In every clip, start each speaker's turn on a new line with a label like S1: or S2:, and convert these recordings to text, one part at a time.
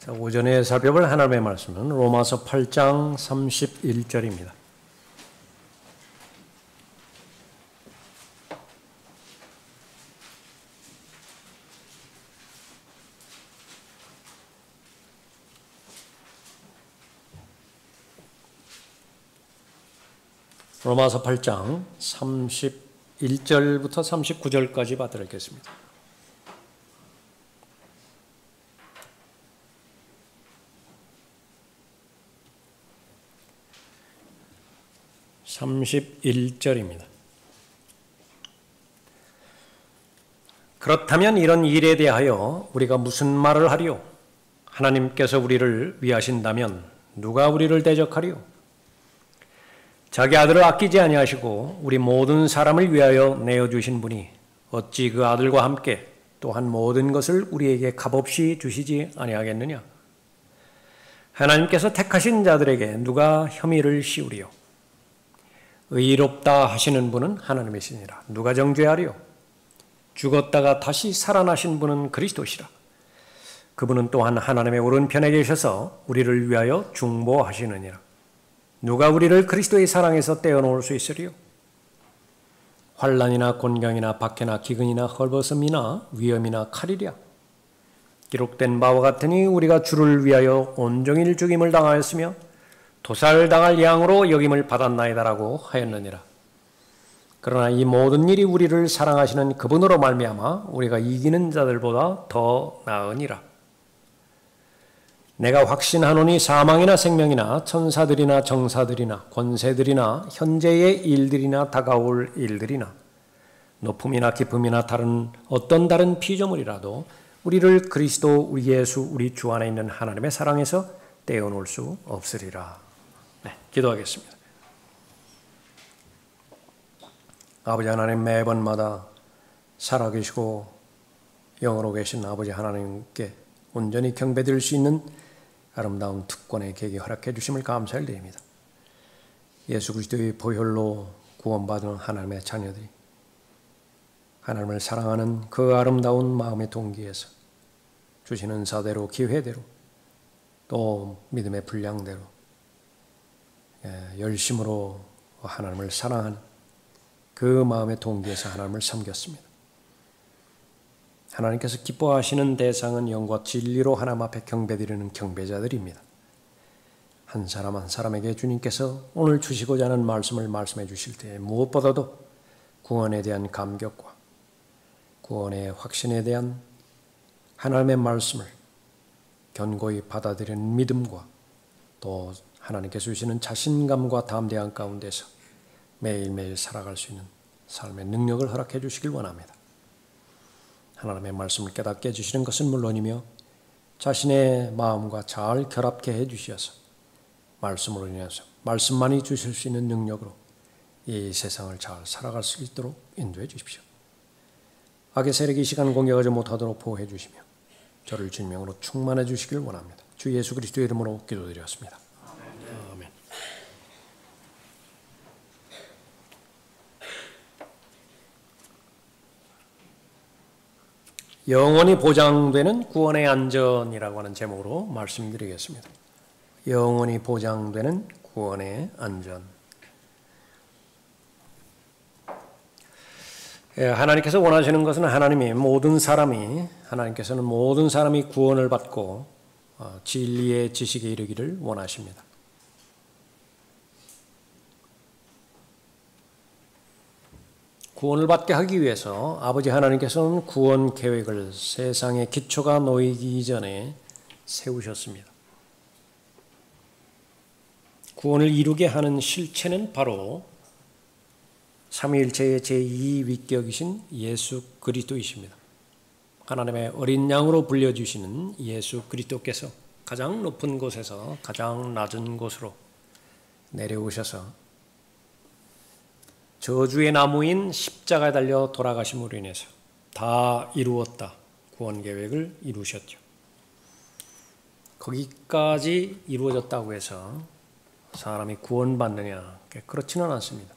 S1: 자, 오전에 살펴볼 하나님의 말씀은 로마서 8장 31절입니다. 로마서 8장 31절부터 39절까지 받들어 읽겠습니다. (31절입니다) 그렇다면 이런 일에 대하여 우리가 무슨 말을 하리요? 하나님께서 우리를 위하신다면 누가 우리를 대적하리요? 자기 아들을 아끼지 아니하시고 우리 모든 사람을 위하여 내어주신 분이 어찌 그 아들과 함께 또한 모든 것을 우리에게 값없이 주시지 아니하겠느냐? 하나님께서 택하신 자들에게 누가 혐의를 씌우리요? 의롭다 하시는 분은 하나님이시니라. 누가 정죄하리요? 죽었다가 다시 살아나신 분은 그리스도시라. 그분은 또한 하나님의 오른편에 계셔서 우리를 위하여 중보하시느니라. 누가 우리를 그리스도의 사랑에서 떼어놓을 수 있으리요? 환난이나 곤경이나 박해나 기근이나 헐벗음이나 위험이나 칼이랴. 기록된 바와 같으니 우리가 주를 위하여 온종일 죽임을 당하였으며 도살당할 양으로 여김을 받았나이다라고 하였느니라. 그러나 이 모든 일이 우리를 사랑하시는 그분으로 말미암아 우리가 이기는 자들보다 더 나으니라. 내가 확신하노니 사망이나 생명이나 천사들이나 정사들이나 권세들이나 현재의 일들이나 다가올 일들이나 높음이나 깊음이나 어떤 다른 피조물이라도 우리를 그리스도 우리 예수 우리 주 안에 있는 하나님의 사랑에서 떼어놓을 수 없으리라. 네, 기도하겠습니다. 아버지 하나님, 매번마다 살아계시고 영으로 계신 아버지 하나님께 온전히 경배드릴 수 있는 아름다운 특권의 계기 허락해 주심을 감사를 드립니다. 예수 그리스도의 보혈로 구원받은 하나님의 자녀들이 하나님을 사랑하는 그 아름다운 마음의 동기에서 주시는 은사대로 기회대로 또 믿음의 분량대로 열심으로 하나님을 사랑하는 그 마음의 동기에서 하나님을 섬겼습니다. 하나님께서 기뻐하시는 대상은 영과 진리로 하나님 앞에 경배드리는 경배자들입니다. 한 사람 한 사람에게 주님께서 오늘 주시고자 하는 말씀을 말씀해 주실 때 무엇보다도 구원에 대한 감격과 구원의 확신에 대한 하나님의 말씀을 견고히 받아들이는 믿음과 또 하나님께서 주시는 자신감과 담대함 가운데서 매일매일 살아갈 수 있는 삶의 능력을 허락해 주시길 원합니다. 하나님의 말씀을 깨닫게 해주시는 것은 물론이며 자신의 마음과 잘 결합케 해주셔서 말씀으로 인해서 말씀만이 주실 수 있는 능력으로 이 세상을 잘 살아갈 수 있도록 인도해 주십시오. 악의 세력이 이 시간 공격하지 못하도록 보호해 주시며 저를 주님으로 충만해 주시길 원합니다. 주 예수 그리스도의 이름으로 기도드렸습니다. 아멘. 영원히 보장되는 구원의 안전이라고 하는 제목으로 말씀드리겠습니다. 영원히 보장되는 구원의 안전. 하나님께서 원하시는 것은 하나님께서는 모든 사람이 구원을 받고 진리의 지식에 이르기를 원하십니다. 구원을 받게 하기 위해서 아버지 하나님께서는 구원 계획을 세상의 기초가 놓이기 이전에 세우셨습니다. 구원을 이루게 하는 실체는 바로 삼위일체의 제2위격이신 예수 그리스도이십니다. 하나님의 어린 양으로 불려주시는 예수 그리스도께서 가장 높은 곳에서 가장 낮은 곳으로 내려오셔서 저주의 나무인 십자가에 달려 돌아가심으로 인해서 다 이루었다. 구원 계획을 이루셨죠. 거기까지 이루어졌다고 해서 사람이 구원받느냐? 그렇지는 않습니다.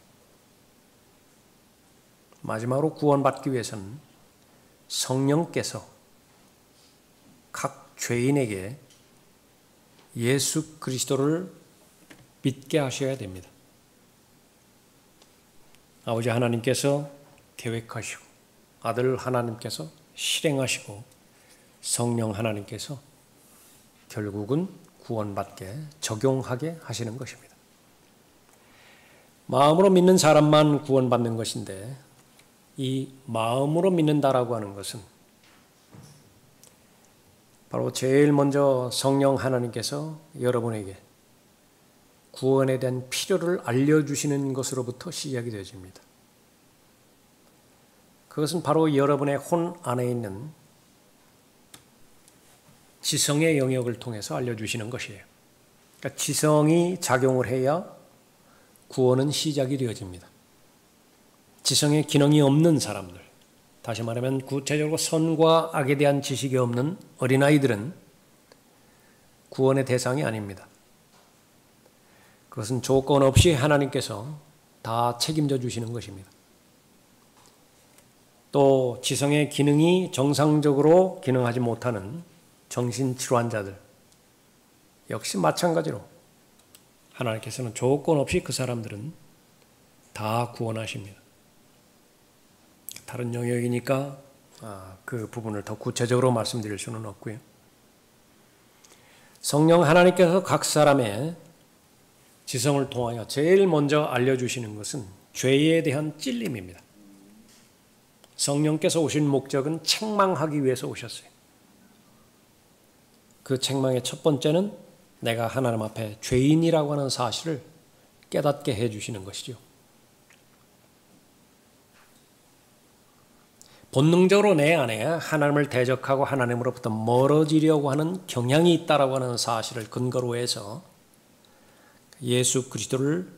S1: 마지막으로 구원받기 위해서는 성령께서 각 죄인에게 예수 그리스도를 믿게 하셔야 됩니다. 아버지 하나님께서 계획하시고 아들 하나님께서 실행하시고 성령 하나님께서 결국은 구원받게 적용하게 하시는 것입니다. 마음으로 믿는 사람만 구원받는 것인데 이 마음으로 믿는다라고 하는 것은 바로 제일 먼저 성령 하나님께서 여러분에게 구원에 대한 필요를 알려주시는 것으로부터 시작이 되어집니다. 그것은 바로 여러분의 혼 안에 있는 지성의 영역을 통해서 알려주시는 것이에요. 그러니까 지성이 작용을 해야 구원은 시작이 되어집니다. 지성의 기능이 없는 사람들, 다시 말하면 구체적으로 선과 악에 대한 지식이 없는 어린아이들은 구원의 대상이 아닙니다. 그것은 조건 없이 하나님께서 다 책임져 주시는 것입니다. 또 지성의 기능이 정상적으로 기능하지 못하는 정신질환자들 역시 마찬가지로 하나님께서는 조건 없이 그 사람들은 다 구원하십니다. 다른 영역이니까 그 부분을 더 구체적으로 말씀드릴 수는 없고요. 성령 하나님께서 각 사람의 지성을 통하여 제일 먼저 알려주시는 것은 죄에 대한 찔림입니다. 성령께서 오신 목적은 책망하기 위해서 오셨어요. 그 책망의 첫 번째는 내가 하나님 앞에 죄인이라고 하는 사실을 깨닫게 해주시는 것이죠. 본능적으로 내 안에 하나님을 대적하고 하나님으로부터 멀어지려고 하는 경향이 있다라고 하는 사실을 근거로 해서 예수 그리스도를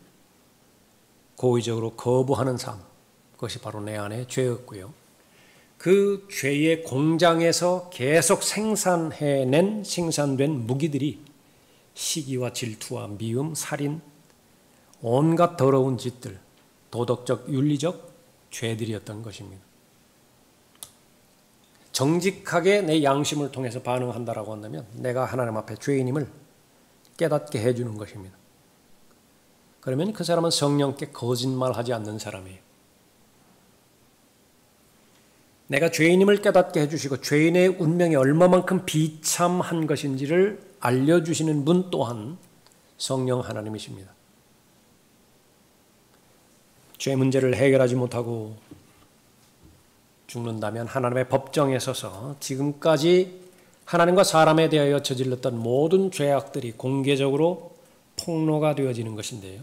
S1: 고의적으로 거부하는 삶, 그것이 바로 내 안의 죄였고요. 그 죄의 공장에서 계속 생산된 무기들이 시기와 질투와 미움, 살인, 온갖 더러운 짓들, 도덕적, 윤리적 죄들이었던 것입니다. 정직하게 내 양심을 통해서 반응한다라고 한다면 내가 하나님 앞에 죄인임을 깨닫게 해주는 것입니다. 그러면 그 사람은 성령께 거짓말하지 않는 사람이에요. 내가 죄인임을 깨닫게 해주시고 죄인의 운명이 얼마만큼 비참한 것인지를 알려주시는 분 또한 성령 하나님이십니다. 죄 문제를 해결하지 못하고 죽는다면 하나님의 법정에 서서 지금까지 하나님과 사람에 대하여 저질렀던 모든 죄악들이 공개적으로 폭로가 되어지는 것인데요.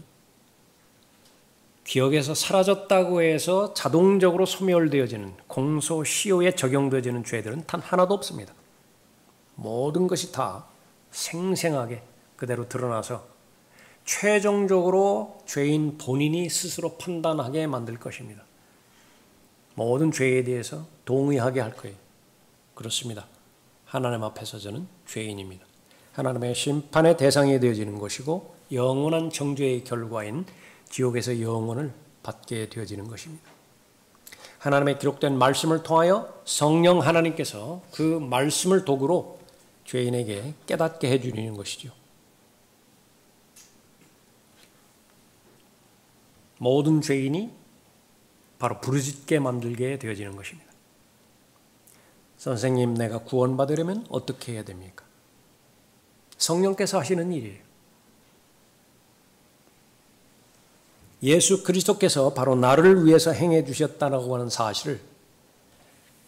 S1: 기억에서 사라졌다고 해서 자동적으로 소멸되어지는 공소시효에 적용되어지는 죄들은 단 하나도 없습니다. 모든 것이 다 생생하게 그대로 드러나서 최종적으로 죄인 본인이 스스로 판단하게 만들 것입니다. 모든 죄에 대해서 동의하게 할 거예요. 그렇습니다. 하나님 앞에서 저는 죄인입니다. 하나님의 심판의 대상이 되어지는 것이고 영원한 정죄의 결과인 지옥에서 영원을 받게 되어지는 것입니다. 하나님의 기록된 말씀을 통하여 성령 하나님께서 그 말씀을 도구로 죄인에게 깨닫게 해주는 것이죠. 모든 죄인이 바로 부르짖게 만들게 되어지는 것입니다. 선생님, 내가 구원받으려면 어떻게 해야 됩니까? 성령께서 하시는 일이에요. 예수 그리스도께서 바로 나를 위해서 행해 주셨다고 하는 사실을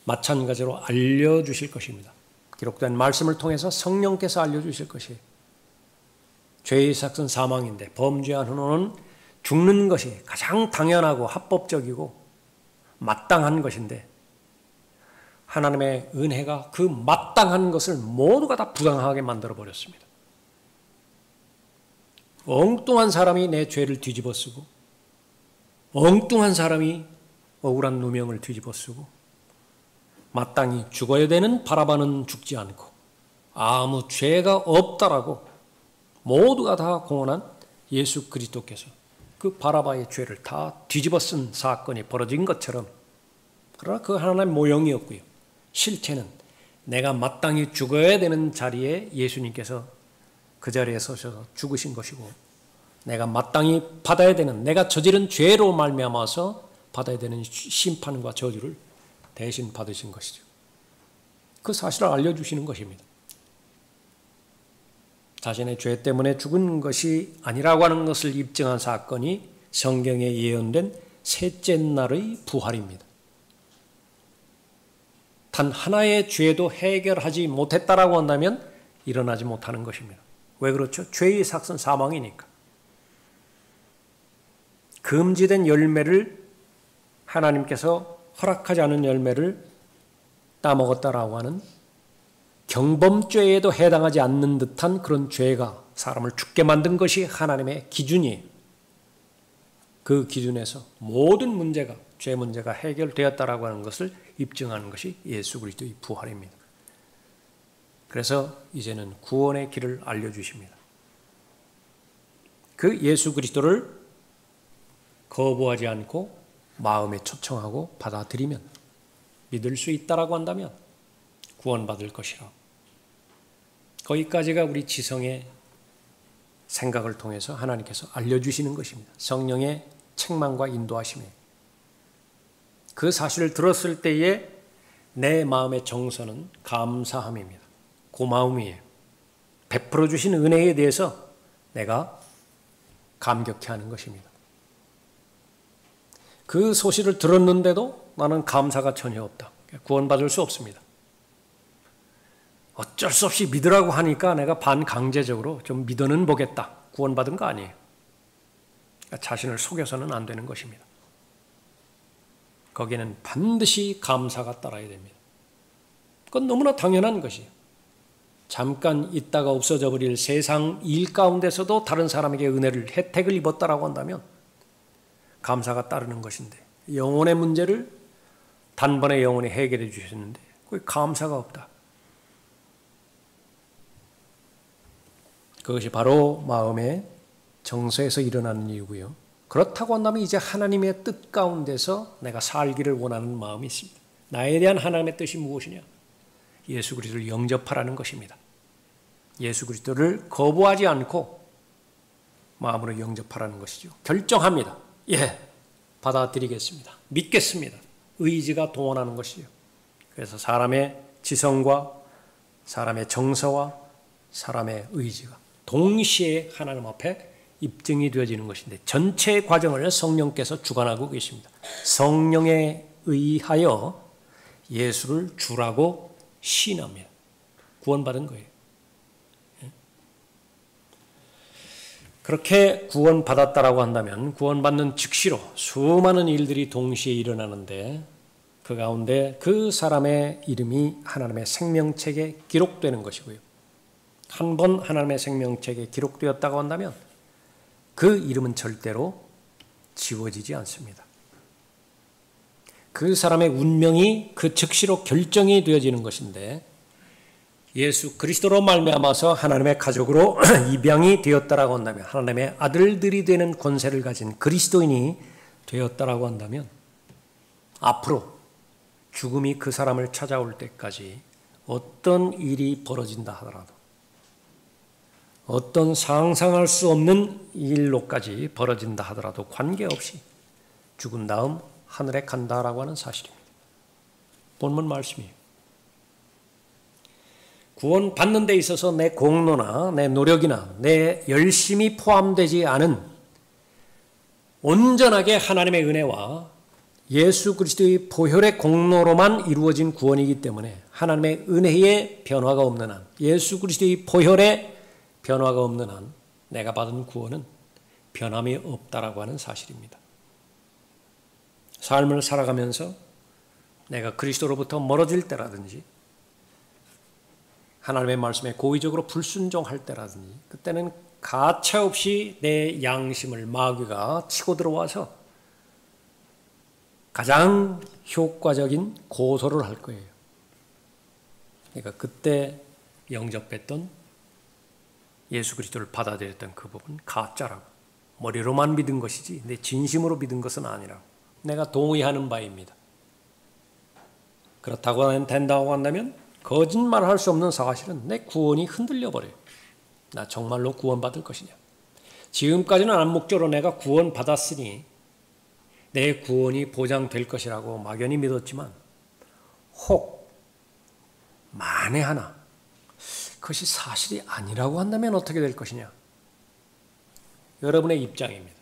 S1: 마찬가지로 알려주실 것입니다. 기록된 말씀을 통해서 성령께서 알려주실 것이에요. 죄의 삭은 사망인데 범죄한 후는 죽는 것이 가장 당연하고 합법적이고 마땅한 것인데 하나님의 은혜가 그 마땅한 것을 모두가 다 부당하게 만들어버렸습니다. 엉뚱한 사람이 내 죄를 뒤집어쓰고 엉뚱한 사람이 억울한 누명을 뒤집어쓰고 마땅히 죽어야 되는 바라바는 죽지 않고 아무 죄가 없다라고 모두가 다 공언한 예수 그리스도께서 그 바라바의 죄를 다 뒤집어 쓴 사건이 벌어진 것처럼, 그러나 그 하나님의 모형이었고요. 실체는 내가 마땅히 죽어야 되는 자리에 예수님께서 그 자리에 서셔서 죽으신 것이고 내가 마땅히 받아야 되는 내가 저지른 죄로 말미암아서 받아야 되는 심판과 저주를 대신 받으신 것이죠. 그 사실을 알려주시는 것입니다. 자신의 죄 때문에 죽은 것이 아니라고 하는 것을 입증한 사건이 성경에 예언된 셋째 날의 부활입니다. 단 하나의 죄도 해결하지 못했다라고 한다면 일어나지 못하는 것입니다. 왜 그렇죠? 죄의 삭은 사망이니까. 금지된 열매를 하나님께서 허락하지 않은 열매를 따먹었다라고 하는 경범죄에도 해당하지 않는 듯한 그런 죄가 사람을 죽게 만든 것이 하나님의 기준이에요. 그 기준에서 모든 문제가 죄 문제가 해결되었다라고 하는 것을 입증하는 것이 예수 그리스도의 부활입니다. 그래서 이제는 구원의 길을 알려주십니다. 그 예수 그리스도를 거부하지 않고 마음에 초청하고 받아들이면 믿을 수 있다라고 한다면 구원받을 것이라. 거기까지가 우리 지성의 생각을 통해서 하나님께서 알려주시는 것입니다. 성령의 책망과 인도하심에 그 사실을 들었을 때에 내 마음의 정서는 감사함입니다. 고마움이에요. 베풀어 주신 은혜에 대해서 내가 감격해 하는 것입니다. 그 소식을 들었는데도 나는 감사가 전혀 없다. 구원받을 수 없습니다. 어쩔 수 없이 믿으라고 하니까 내가 반강제적으로 좀 믿어는 보겠다. 구원받은 거 아니에요. 자신을 속여서는 안 되는 것입니다. 거기에는 반드시 감사가 따라야 됩니다. 그건 너무나 당연한 것이에요. 잠깐 있다가 없어져 버릴 세상 일 가운데서도 다른 사람에게 은혜를 혜택을 입었다라고 한다면 감사가 따르는 것인데 영혼의 문제를 단번에 영원히 해결해 주셨는데 거기 감사가 없다. 그것이 바로 마음의 정서에서 일어나는 이유고요. 그렇다고 한다면 이제 하나님의 뜻 가운데서 내가 살기를 원하는 마음이 있습니다. 나에 대한 하나님의 뜻이 무엇이냐? 예수 그리스도를 영접하라는 것입니다. 예수 그리스도를 거부하지 않고 마음으로 영접하라는 것이죠. 결정합니다. 예, 받아들이겠습니다. 믿겠습니다. 의지가 동원하는 것이죠. 그래서 사람의 지성과 사람의 정서와 사람의 의지가 동시에 하나님 앞에 입증이 되어지는 것인데 전체 과정을 성령께서 주관하고 계십니다. 성령에 의하여 예수를 주라고 시인합니다. 구원받은 거예요. 그렇게 구원받았다라고 한다면 구원받는 즉시로 수많은 일들이 동시에 일어나는데 그 가운데 그 사람의 이름이 하나님의 생명책에 기록되는 것이고요. 한 번 하나님의 생명책에 기록되었다고 한다면 그 이름은 절대로 지워지지 않습니다. 그 사람의 운명이 그 즉시로 결정이 되어지는 것인데 예수 그리스도로 말미암아서 하나님의 가족으로 입양이 되었다라고 한다면 하나님의 아들들이 되는 권세를 가진 그리스도인이 되었다라고 한다면 앞으로 죽음이 그 사람을 찾아올 때까지 어떤 일이 벌어진다 하더라도 어떤 상상할 수 없는 일로까지 벌어진다 하더라도 관계없이 죽은 다음 하늘에 간다라고 하는 사실입니다. 본문 말씀이에요. 구원받는 데 있어서 내 공로나 내 노력이나 내 열심이 포함되지 않은 온전하게 하나님의 은혜와 예수 그리스도의 보혈의 공로로만 이루어진 구원이기 때문에 하나님의 은혜에 변화가 없는 한 예수 그리스도의 보혈에 변화가 없는 한 내가 받은 구원은 변함이 없다라고 하는 사실입니다. 삶을 살아가면서 내가 그리스도로부터 멀어질 때라든지 하나님의 말씀에 고의적으로 불순종할 때라든지 그때는 가차없이 내 양심을 마귀가 치고 들어와서 가장 효과적인 고소를 할 거예요. 그러니까 그때 영접했던 예수 그리스도를 받아들였던 그 부분 가짜라고. 머리로만 믿은 것이지 내 진심으로 믿은 것은 아니라고. 내가 동의하는 바입니다. 그렇다고 된다고 한다면 거짓말할 수 없는 사실은 내 구원이 흔들려 버려요. 나 정말로 구원받을 것이냐? 지금까지는 암묵적으로 내가 구원받았으니 내 구원이 보장될 것이라고 막연히 믿었지만 혹 만에 하나 그것이 사실이 아니라고 한다면 어떻게 될 것이냐? 여러분의 입장입니다.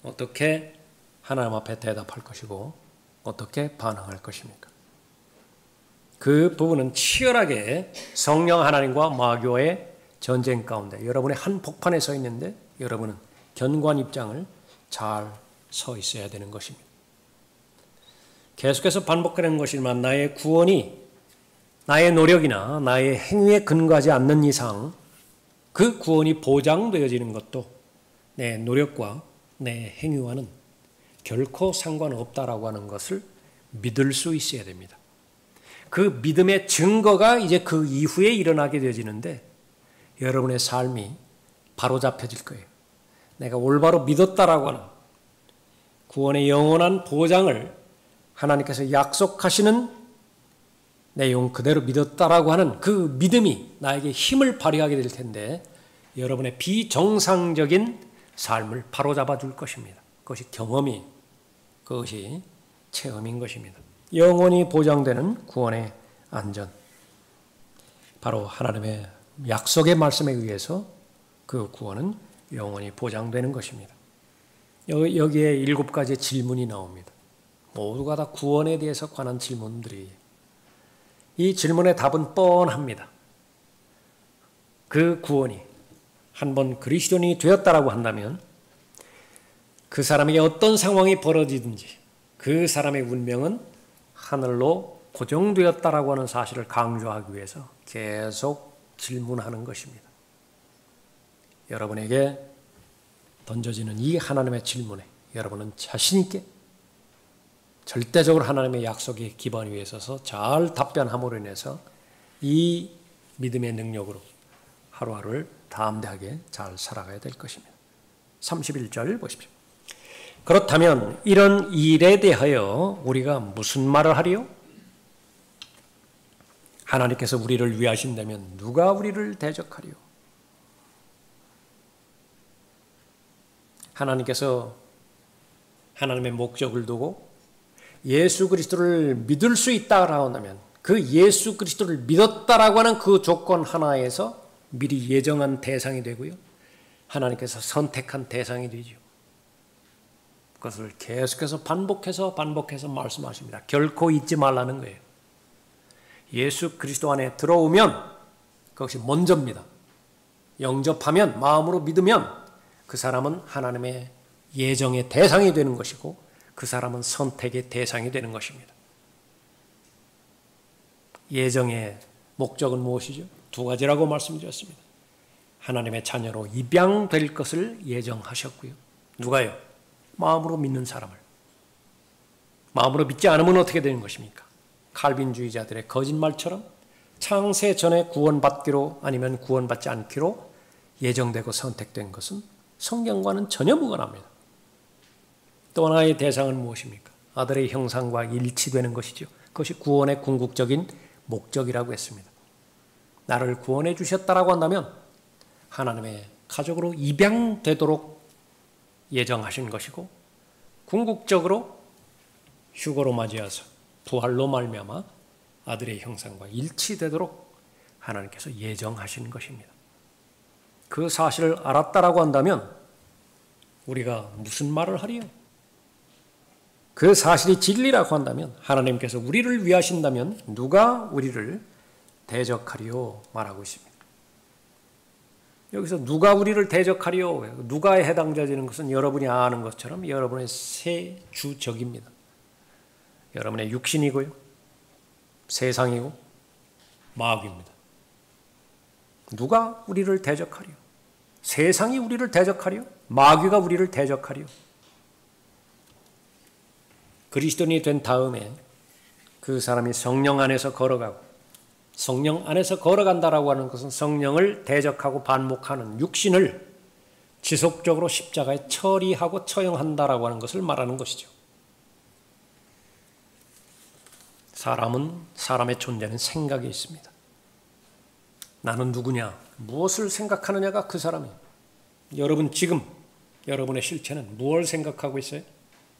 S1: 어떻게 하나님 앞에 대답할 것이고 어떻게 반응할 것입니까? 그 부분은 치열하게 성령 하나님과 마귀와의 전쟁 가운데 여러분의 한 복판에 서 있는데 여러분은 견고한 입장을 잘 서 있어야 되는 것입니다. 계속해서 반복하는 것이지만 나의 구원이 나의 노력이나 나의 행위에 근거하지 않는 이상 그 구원이 보장되어지는 것도 내 노력과 내 행위와는 결코 상관없다라고 하는 것을 믿을 수 있어야 됩니다. 그 믿음의 증거가 이제 그 이후에 일어나게 되어지는데 여러분의 삶이 바로잡혀질 거예요. 내가 올바로 믿었다라고 하는 구원의 영원한 보장을 하나님께서 약속하시는 내용 그대로 믿었다라고 하는 그 믿음이 나에게 힘을 발휘하게 될 텐데 여러분의 비정상적인 삶을 바로잡아 줄 것입니다. 그것이 경험이, 그것이 체험인 것입니다. 영원히 보장되는 구원의 안전. 바로 하나님의 약속의 말씀에 의해서 그 구원은 영원히 보장되는 것입니다. 여기에 7가지의 질문이 나옵니다. 모두가 다 구원에 대해서 관한 질문들이 이 질문의 답은 뻔합니다. 그 구원이 한번 그리스도인이 되었다라고 한다면 그 사람에게 어떤 상황이 벌어지든지 그 사람의 운명은 하늘로 고정되었다라고 하는 사실을 강조하기 위해서 계속 질문하는 것입니다. 여러분에게 던져지는 이 하나님의 질문에 여러분은 자신 있게 절대적으로 하나님의 약속에 기반 위에 서서 잘 답변함으로 인해서 이 믿음의 능력으로 하루하루를 담대하게 잘 살아가야 될 것입니다. 31절 보십시오. 그렇다면 이런 일에 대하여 우리가 무슨 말을 하리요? 하나님께서 우리를 위하신다면 누가 우리를 대적하리요? 하나님께서 하나님의 목적을 두고 예수 그리스도를 믿을 수 있다라고 한다면 그 예수 그리스도를 믿었다라고 하는 그 조건 하나에서 미리 예정한 대상이 되고요. 하나님께서 선택한 대상이 되죠. 그것을 계속해서 반복해서 말씀하십니다. 결코 잊지 말라는 거예요. 예수 그리스도 안에 들어오면 그것이 먼저입니다. 영접하면, 마음으로 믿으면 그 사람은 하나님의 예정의 대상이 되는 것이고 그 사람은 선택의 대상이 되는 것입니다. 예정의 목적은 무엇이죠? 2가지라고 말씀드렸습니다. 하나님의 자녀로 입양될 것을 예정하셨고요. 누가요? 마음으로 믿는 사람을. 마음으로 믿지 않으면 어떻게 되는 것입니까? 칼빈주의자들의 거짓말처럼 창세 전에 구원받기로 아니면 구원받지 않기로 예정되고 선택된 것은 성경과는 전혀 무관합니다. 또 하나의 대상은 무엇입니까? 아들의 형상과 일치되는 것이죠. 그것이 구원의 궁극적인 목적이라고 했습니다. 나를 구원해 주셨다라고 한다면 하나님의 가족으로 입양되도록 예정하신 것이고 궁극적으로 휴거로 맞이해서 부활로 말미암아 아들의 형상과 일치되도록 하나님께서 예정하신 것입니다. 그 사실을 알았다라고 한다면 우리가 무슨 말을 하리요? 그 사실이 진리라고 한다면 하나님께서 우리를 위하신다면 누가 우리를 대적하리요? 말하고 있습니다. 여기서 누가 우리를 대적하리요? 누가에 해당되는 것은 여러분이 아는 것처럼 여러분의 세 주적입니다. 여러분의 육신이고요. 세상이고 마귀입니다. 누가 우리를 대적하리요? 세상이 우리를 대적하리요? 마귀가 우리를 대적하리요? 그리스도인이 된 다음에 그 사람이 성령 안에서 걸어가고 성령 안에서 걸어간다라고 하는 것은 성령을 대적하고 반목하는 육신을 지속적으로 십자가에 처리하고 처형한다라고 하는 것을 말하는 것이죠. 사람의 존재는 생각에 있습니다. 나는 누구냐? 무엇을 생각하느냐가 그 사람이에요. 여러분 지금 여러분의 실체는 무엇을 생각하고 있어요?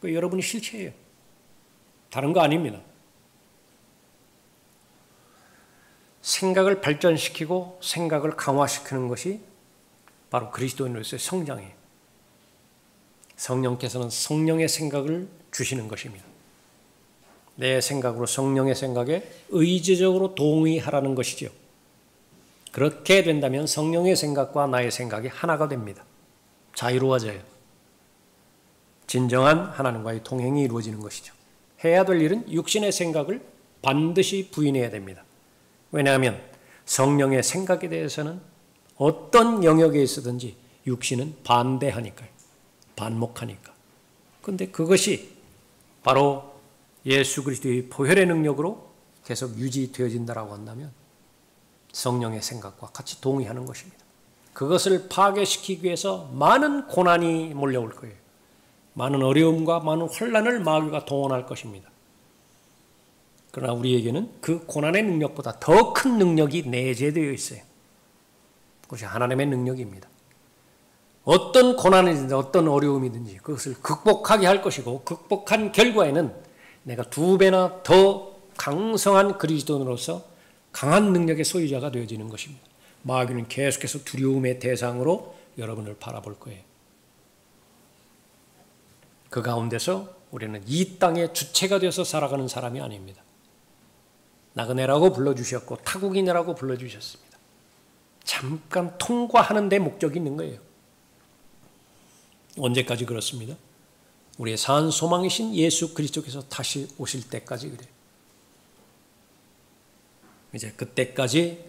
S1: 그 여러분이 실체예요. 다른 거 아닙니다. 생각을 발전시키고 생각을 강화시키는 것이 바로 그리스도인으로서의 성장이에요. 성령께서는 성령의 생각을 주시는 것입니다. 내 생각으로 성령의 생각에 의지적으로 동의하라는 것이죠. 그렇게 된다면 성령의 생각과 나의 생각이 하나가 됩니다. 자유로워져요. 진정한 하나님과의 동행이 이루어지는 것이죠. 해야 될 일은 육신의 생각을 반드시 부인해야 됩니다. 왜냐하면 성령의 생각에 대해서는 어떤 영역에 있어든지 육신은 반대하니까요. 반목하니까. 그런데 그것이 바로 예수 그리스도의 보혈의 능력으로 계속 유지되어진다라고 한다면 성령의 생각과 같이 동의하는 것입니다. 그것을 파괴시키기 위해서 많은 고난이 몰려올 거예요. 많은 어려움과 많은 환난을 마귀가 동원할 것입니다. 그러나 우리에게는 그 고난의 능력보다 더 큰 능력이 내재되어 있어요. 그것이 하나님의 능력입니다. 어떤 고난이든지 어떤 어려움이든지 그것을 극복하게 할 것이고 극복한 결과에는 내가 2배나 더 강성한 그리스도인으로서 강한 능력의 소유자가 되어지는 것입니다. 마귀는 계속해서 두려움의 대상으로 여러분을 바라볼 거예요. 그 가운데서 우리는 이 땅의 주체가 되어서 살아가는 사람이 아닙니다. 나그네라고 불러주셨고 타국인이라고 불러주셨습니다. 잠깐 통과하는 데 목적이 있는 거예요. 언제까지 그렇습니다? 우리의 산 소망이신 예수 그리스도께서 다시 오실 때까지 그래요. 이제 그때까지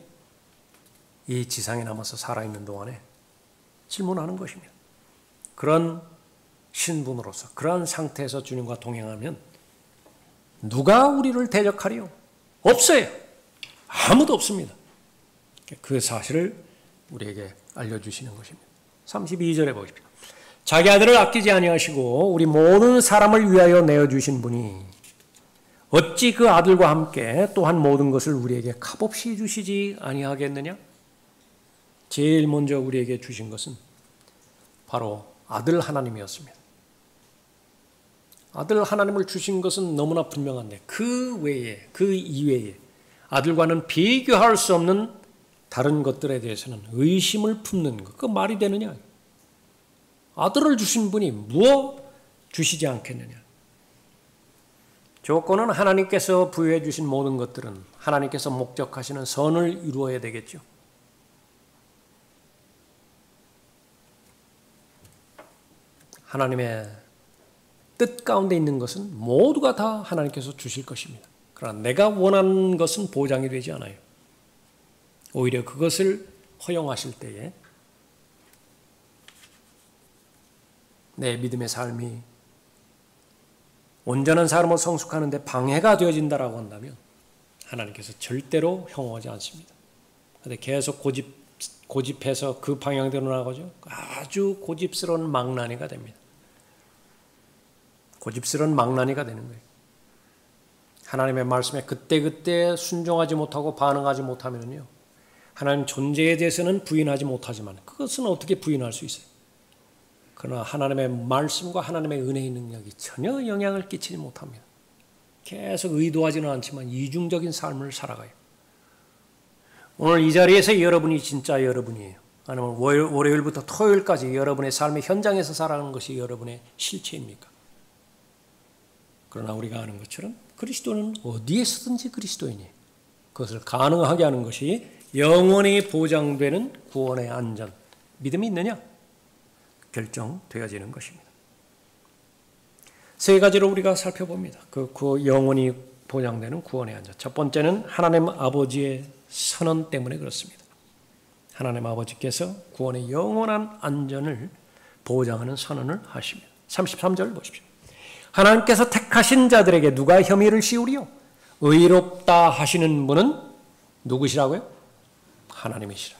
S1: 이 지상에 남아서 살아있는 동안에 질문하는 것입니다. 그런 신분으로서 그런 상태에서 주님과 동행하면 누가 우리를 대적하리요? 없어요. 아무도 없습니다. 그 사실을 우리에게 알려주시는 것입니다. 32절에 보십시오. 자기 아들을 아끼지 아니하시고 우리 모든 사람을 위하여 내어주신 분이 어찌 그 아들과 함께 또한 모든 것을 우리에게 값없이 주시지 아니하겠느냐? 제일 먼저 우리에게 주신 것은 바로 아들 하나님이었습니다. 아들 하나님을 주신 것은 너무나 분명한데 그 외에, 그 이외에 아들과는 비교할 수 없는 다른 것들에 대해서는 의심을 품는 것, 그 말이 되느냐? 아들을 주신 분이 무엇 주시지 않겠느냐? 조건은 하나님께서 부여해 주신 모든 것들은 하나님께서 목적하시는 선을 이루어야 되겠죠. 하나님의 뜻 가운데 있는 것은 모두가 다 하나님께서 주실 것입니다. 그러나 내가 원하는 것은 보장이 되지 않아요. 오히려 그것을 허용하실 때에 내 믿음의 삶이 온전한 삶을 성숙하는데 방해가 되어진다라고 한다면 하나님께서 절대로 형호하지 않습니다. 그런데 계속 고집해서 그 방향대로 나가죠. 아주 고집스러운 망나니가 됩니다. 고집스러운 망나니가 되는 거예요. 하나님의 말씀에 그때그때 순종하지 못하고 반응하지 못하면요, 하나님 존재에 대해서는 부인하지 못하지만 그것은 어떻게 부인할 수 있어요? 그러나 하나님의 말씀과 하나님의 은혜의 능력이 전혀 영향을 끼치지 못합니다. 계속 의도하지는 않지만 이중적인 삶을 살아가요. 오늘 이 자리에서 여러분이 진짜 여러분이에요. 아니면 월요일부터 토요일까지 여러분의 삶의 현장에서 살아가는 것이 여러분의 실체입니까? 그러나 우리가 아는 것처럼 그리스도는 어디에서든지 그리스도인이에요. 그것을 가능하게 하는 것이 영원히 보장되는 구원의 안전, 믿음이 있느냐? 결정되어지는 것입니다. 세 가지로 우리가 살펴봅니다. 그 영원히 보장되는 구원의 안전. 첫 번째는 하나님 아버지의 선언 때문에 그렇습니다. 하나님 아버지께서 구원의 영원한 안전을 보장하는 선언을 하십니다. 33절 보십시오. 하나님께서 택하신 자들에게 누가 혐의를 씌우리요? 의롭다 하시는 분은 누구시라고요? 하나님이시라.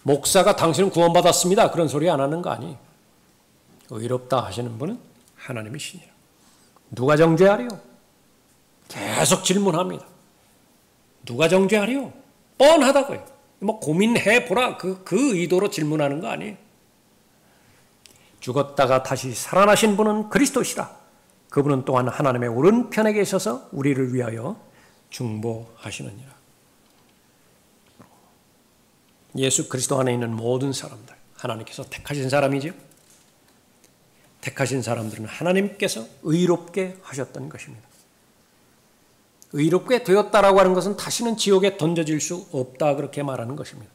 S1: 목사가 당신은 구원받았습니다. 그런 소리 안 하는 거 아니에요. 의롭다 하시는 분은 하나님이시니라. 누가 정죄하리요? 계속 질문합니다. 누가 정죄하리요? 뻔하다고요. 뭐 고민해 보라 그 의도로 질문하는 거 아니에요. 죽었다가 다시 살아나신 분은 그리스도시라. 그분은 또한 하나님의 오른편에 계셔서 우리를 위하여 중보하시느니라. 예수 그리스도 안에 있는 모든 사람들, 하나님께서 택하신 사람이죠. 택하신 사람들은 하나님께서 의롭게 하셨던 것입니다. 의롭게 되었다라고 하는 것은 다시는 지옥에 던져질 수 없다 그렇게 말하는 것입니다.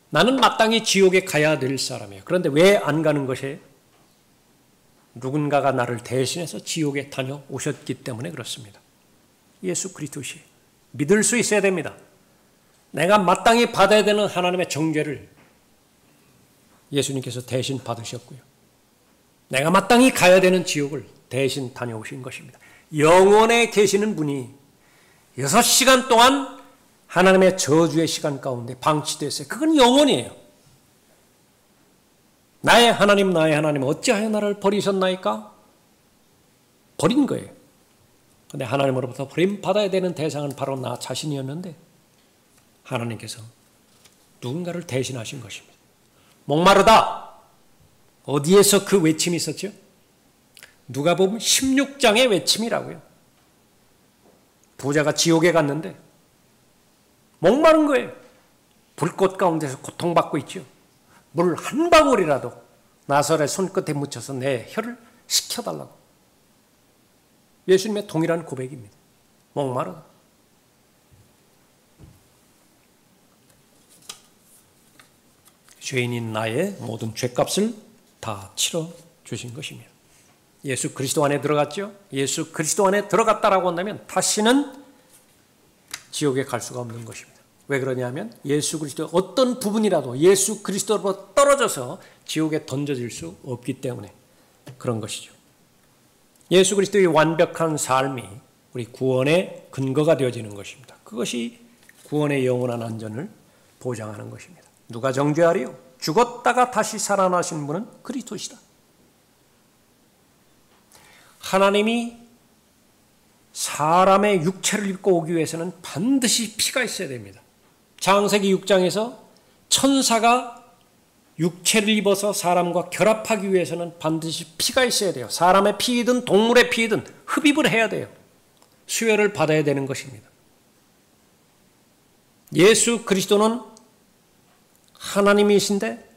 S1: 나는 마땅히 지옥에 가야 될 사람이에요. 그런데 왜 안 가는 것이에요? 누군가가 나를 대신해서 지옥에 다녀오셨기 때문에 그렇습니다. 예수 그리스도시 믿을 수 있어야 됩니다. 내가 마땅히 받아야 되는 하나님의 정죄를 예수님께서 대신 받으셨고요. 내가 마땅히 가야 되는 지옥을 대신 다녀오신 것입니다. 영원에 계시는 분이 6시간 동안 하나님의 저주의 시간 가운데 방치됐어요. 그건 영원이에요. 나의 하나님 어찌하여 나를 버리셨나이까? 버린 거예요. 그런데 하나님으로부터 버림받아야 되는 대상은 바로 나 자신이었는데 하나님께서 누군가를 대신하신 것입니다. 목마르다. 어디에서 그 외침이 있었죠? 누가복음 16장의 외침이라고요. 부자가 지옥에 갔는데 목마른 거예요. 불꽃 가운데서 고통받고 있죠. 물 한 방울이라도 나사렛 손끝에 묻혀서 내 혀를 식혀달라고. 예수님의 동일한 고백입니다. 목마르다. 죄인인 나의 모든 죄값을 다 치러 주신 것입니다. 예수 그리스도 안에 들어갔죠. 예수 그리스도 안에 들어갔다라고 한다면 다시는 지옥에 갈 수가 없는 것입니다. 왜 그러냐면 예수 그리스도 어떤 부분이라도 예수 그리스도로부터 떨어져서 지옥에 던져질 수 없기 때문에 그런 것이죠. 예수 그리스도의 완벽한 삶이 우리 구원의 근거가 되어지는 것입니다. 그것이 구원의 영원한 안전을 보장하는 것입니다. 누가 정죄하리요? 죽었다가 다시 살아나신 분은 그리스도시다. 하나님이 사람의 육체를 입고 오기 위해서는 반드시 피가 있어야 됩니다. 창세기 6장에서 천사가 육체를 입어서 사람과 결합하기 위해서는 반드시 피가 있어야 돼요. 사람의 피이든 동물의 피이든 흡입을 해야 돼요. 수혈을 받아야 되는 것입니다. 예수 그리스도는 하나님이신데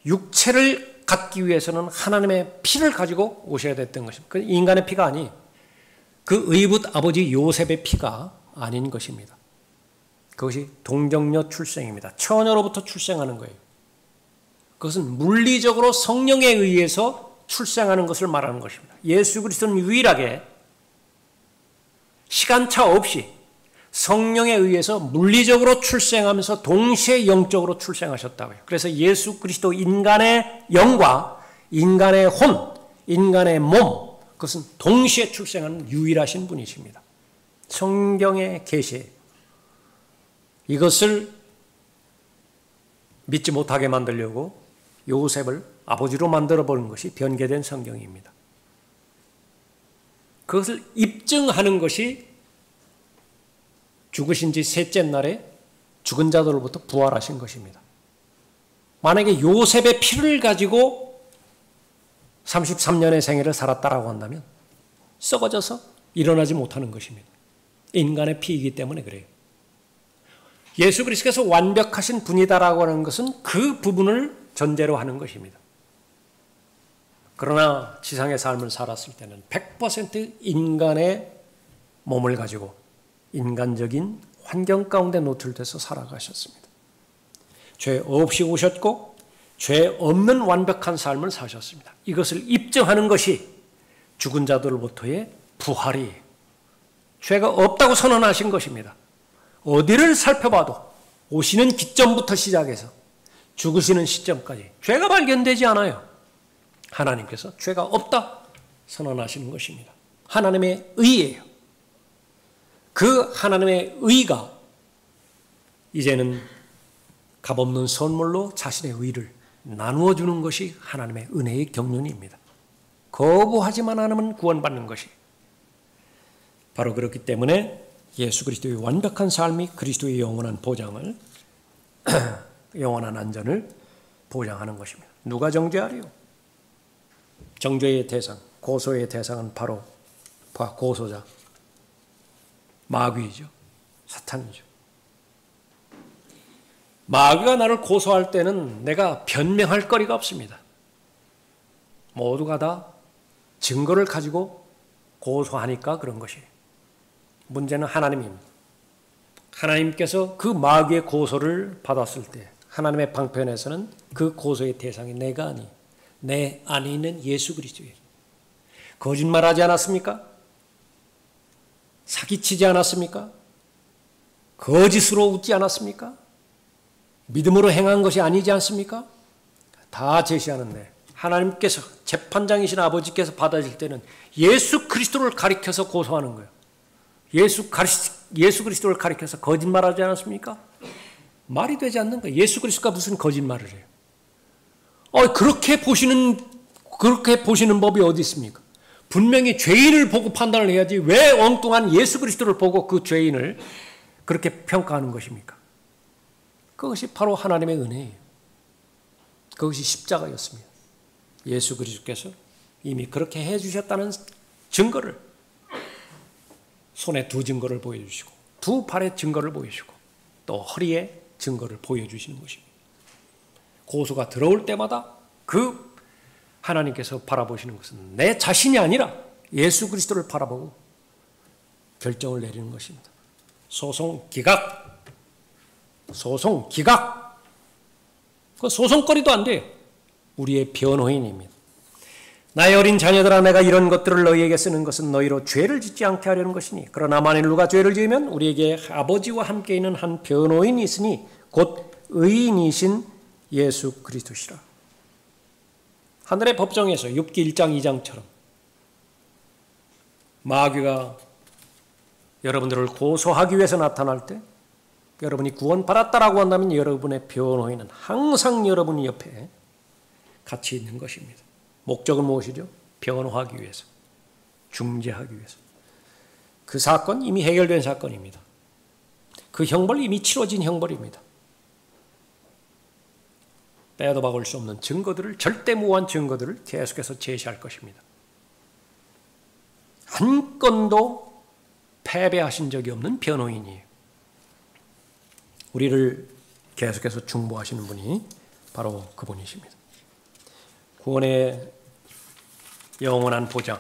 S1: 육체를 갖기 위해서는 하나님의 피를 가지고 오셔야 됐던 것입니다. 그 인간의 피가 아니, 그 의붓 아버지 요셉의 피가 아닌 것입니다. 그것이 동정녀 출생입니다. 처녀로부터 출생하는 거예요. 그것은 물리적으로 성령에 의해서 출생하는 것을 말하는 것입니다. 예수 그리스도는 유일하게 시간차 없이 성령에 의해서 물리적으로 출생하면서 동시에 영적으로 출생하셨다고요. 그래서 예수 그리스도 인간의 영과 인간의 혼, 인간의 몸, 그것은 동시에 출생하는 유일하신 분이십니다. 성경의 계시, 이것을 믿지 못하게 만들려고 요셉을 아버지로 만들어버린 것이 변개된 성경입니다. 그것을 입증하는 것이 죽으신 지 셋째 날에 죽은 자들로부터 부활하신 것입니다. 만약에 요셉의 피를 가지고 33년의 생애를 살았다라고 한다면 썩어져서 일어나지 못하는 것입니다. 인간의 피이기 때문에 그래요. 예수 그리스도께서 완벽하신 분이다라고 하는 것은 그 부분을 전제로 하는 것입니다. 그러나 지상의 삶을 살았을 때는 100% 인간의 몸을 가지고 인간적인 환경 가운데 노출돼서 살아가셨습니다. 죄 없이 오셨고 죄 없는 완벽한 삶을 사셨습니다. 이것을 입증하는 것이 죽은 자들로부터의 부활이에요. 죄가 없다고 선언하신 것입니다. 어디를 살펴봐도 오시는 기점부터 시작해서 죽으시는 시점까지 죄가 발견되지 않아요. 하나님께서 죄가 없다 선언하시는 것입니다. 하나님의 의예요. 그 하나님의 의가 이제는 값없는 선물로 자신의 의를 나누어 주는 것이 하나님의 은혜의 경륜입니다. 거부하지만 않으면 구원받는 것이 바로 그렇기 때문에 예수 그리스도의 완벽한 삶이 그리스도의 영원한 보장을 영원한 안전을 보장하는 것입니다. 누가 정죄하리요? 정죄의 대상, 고소의 대상은 바로 고소자, 마귀이죠. 사탄이죠. 마귀가 나를 고소할 때는 내가 변명할 거리가 없습니다. 모두가 다 증거를 가지고 고소하니까 그런 것이에요. 문제는 하나님입니다. 하나님께서 그 마귀의 고소를 받았을 때 하나님의 방편에서는 그 고소의 대상이 내가 아니, 내 안에 있는 예수 그리스도예요. 거짓말하지 않았습니까? 사기치지 않았습니까? 거짓으로 웃지 않았습니까? 믿음으로 행한 것이 아니지 않습니까? 다 제시하는데 하나님께서 재판장이신 아버지께서 받아질 때는 예수 그리스도를 가리켜서 고소하는 거예요. 예수 그리스도를 가리켜서 거짓말하지 않았습니까? 말이 되지 않는 거예요. 예수 그리스도가 무슨 거짓말을 해요? 그렇게 보시는 법이 어디 있습니까? 분명히 죄인을 보고 판단을 해야지 왜 엉뚱한 예수 그리스도를 보고 그 죄인을 그렇게 평가하는 것입니까? 그것이 바로 하나님의 은혜예요. 그것이 십자가였습니다. 예수 그리스도께서 이미 그렇게 해주셨다는 증거를 손에 두 증거를 보여주시고 두 팔에 증거를 보여주시고 또 허리에 증거를 보여주시는 것입니다. 고소가 들어올 때마다 그 하나님께서 바라보시는 것은 내 자신이 아니라 예수 그리스도를 바라보고 결정을 내리는 것입니다. 소송 기각. 그 소송거리도 안 돼요. 우리의 변호인입니다. 나의 어린 자녀들아, 내가 이런 것들을 너희에게 쓰는 것은 너희로 죄를 짓지 않게 하려는 것이니, 그러나 만일 누가 죄를 지으면 우리에게 아버지와 함께 있는 한 변호인이 있으니 곧 의인이신 예수 그리스도시라. 하늘의 법정에서 욥기 1장 2장처럼 마귀가 여러분들을 고소하기 위해서 나타날 때 여러분이 구원받았다라고 한다면 여러분의 변호인은 항상 여러분 옆에 같이 있는 것입니다. 목적은 무엇이죠? 변호하기 위해서, 중재하기 위해서. 그 사건 이미 해결된 사건입니다. 그 형벌 이미 치러진 형벌입니다. 빼도 박을 수 없는 증거들을, 절대무한 증거들을 계속해서 제시할 것입니다. 한 건도 패배하신 적이 없는 변호인이에요. 우리를 계속해서 중보하시는 분이 바로 그분이십니다. 구원의 영원한 보장,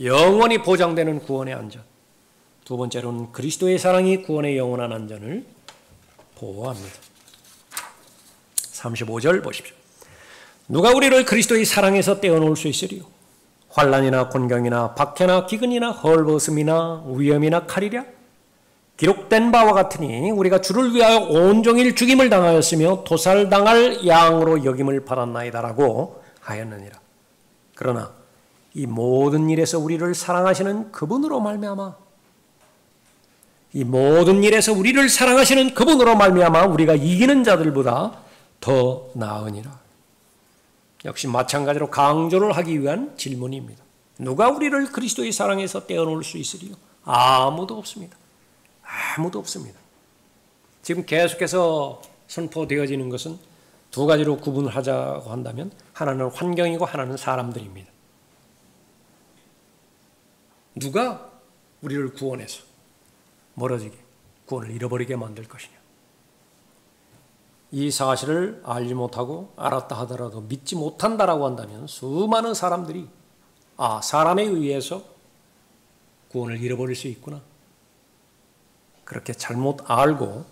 S1: 영원히 보장되는 구원의 안전. 두 번째로는 그리스도의 사랑이 구원의 영원한 안전을 보호합니다. 35절 보십시오. 누가 우리를 그리스도의 사랑에서 떼어놓을 수 있으리요? 환난이나 곤경이나 박해나 기근이나 헐벗음이나 위험이나 칼이랴? 기록된 바와 같으니 우리가 주를 위하여 온종일 죽임을 당하였으며 도살당할 양으로 여김을 받았나이다라고 하였느니라. 그러나 이 모든 일에서 우리를 사랑하시는 그분으로 말미암아, 이 모든 일에서 우리를 사랑하시는 그분으로 말미암아 우리가 이기는 자들보다 더 나으니라. 역시 마찬가지로 강조를 하기 위한 질문입니다. 누가 우리를 그리스도의 사랑에서 떼어놓을 수 있으리요? 아무도 없습니다. 아무도 없습니다. 지금 계속해서 선포되어지는 것은 두 가지로 구분을 하자고 한다면 하나는 환경이고 하나는 사람들입니다. 누가 우리를 구원해서 멀어지게, 구원을 잃어버리게 만들 것이냐. 이 사실을 알지 못하고 알았다 하더라도 믿지 못한다라고 한다면 수많은 사람들이 사람에 의해서 구원을 잃어버릴 수 있구나. 그렇게 잘못 알고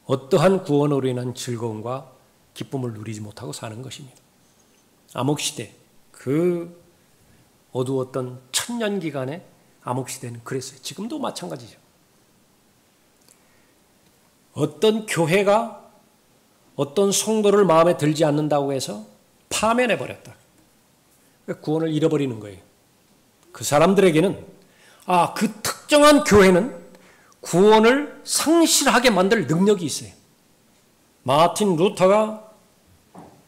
S1: 어떠한 구원으로 인한 즐거움과 기쁨을 누리지 못하고 사는 것입니다. 암흑시대, 그 어두웠던 천년기간의 암흑시대는 그랬어요. 지금도 마찬가지죠. 어떤 교회가 어떤 성도를 마음에 들지 않는다고 해서 파면해버렸다. 구원을 잃어버리는 거예요. 그 사람들에게는 그 특정한 교회는 구원을 상실하게 만들 능력이 있어요. 마틴 루터가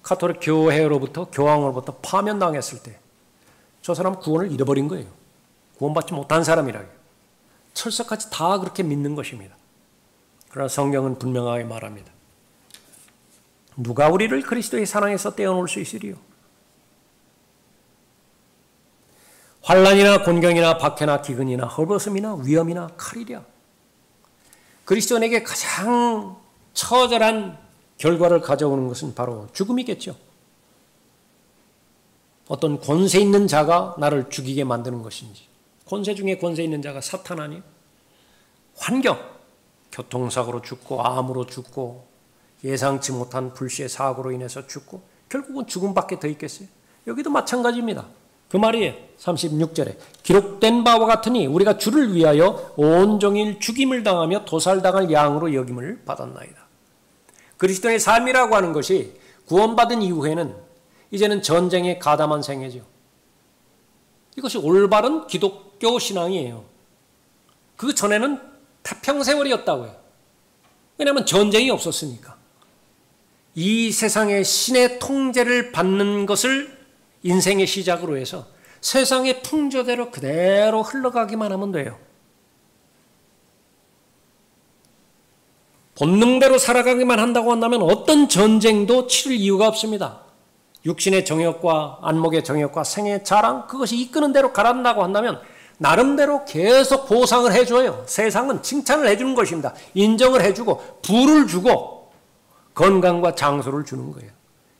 S1: 카톨릭 교회로부터, 교황으로부터 파면당했을 때 저 사람 구원을 잃어버린 거예요. 구원받지 못한 사람이라고요. 철석같이 다 그렇게 믿는 것입니다. 그러나 성경은 분명하게 말합니다. 누가 우리를 그리스도의 사랑에서 떼어놓을 수 있으리요? 환난이나 곤경이나 박해나 기근이나 헐벗음이나 위험이나 칼이랴. 그리스도인에게 가장 처절한 결과를 가져오는 것은 바로 죽음이겠죠. 어떤 권세 있는 자가 나를 죽이게 만드는 것인지, 권세 중에 권세 있는 자가 사탄 아니에요? 환경, 교통사고로 죽고 암으로 죽고 예상치 못한 불시의 사고로 인해서 죽고 결국은 죽음밖에 더 있겠어요? 여기도 마찬가지입니다. 그 말이에요. 36절에 기록된 바와 같으니 우리가 주를 위하여 온종일 죽임을 당하며 도살당할 양으로 여김을 받았나이다. 그리스도의 삶이라고 하는 것이 구원받은 이후에는 이제는 전쟁에 가담한 생애죠. 이것이 올바른 기독교 신앙이에요. 그 전에는 태평세월이었다고요. 왜냐하면 전쟁이 없었으니까. 이 세상의 신의 통제를 받는 것을 인생의 시작으로 해서 세상의 풍조대로 그대로 흘러가기만 하면 돼요. 본능대로 살아가기만 한다고 한다면 어떤 전쟁도 치를 이유가 없습니다. 육신의 정욕과 안목의 정욕과 생의 자랑, 그것이 이끄는 대로 가란다고 한다면 나름대로 계속 보상을 해줘요. 세상은 칭찬을 해주는 것입니다. 인정을 해주고 부를 주고 건강과 장소를 주는 거예요.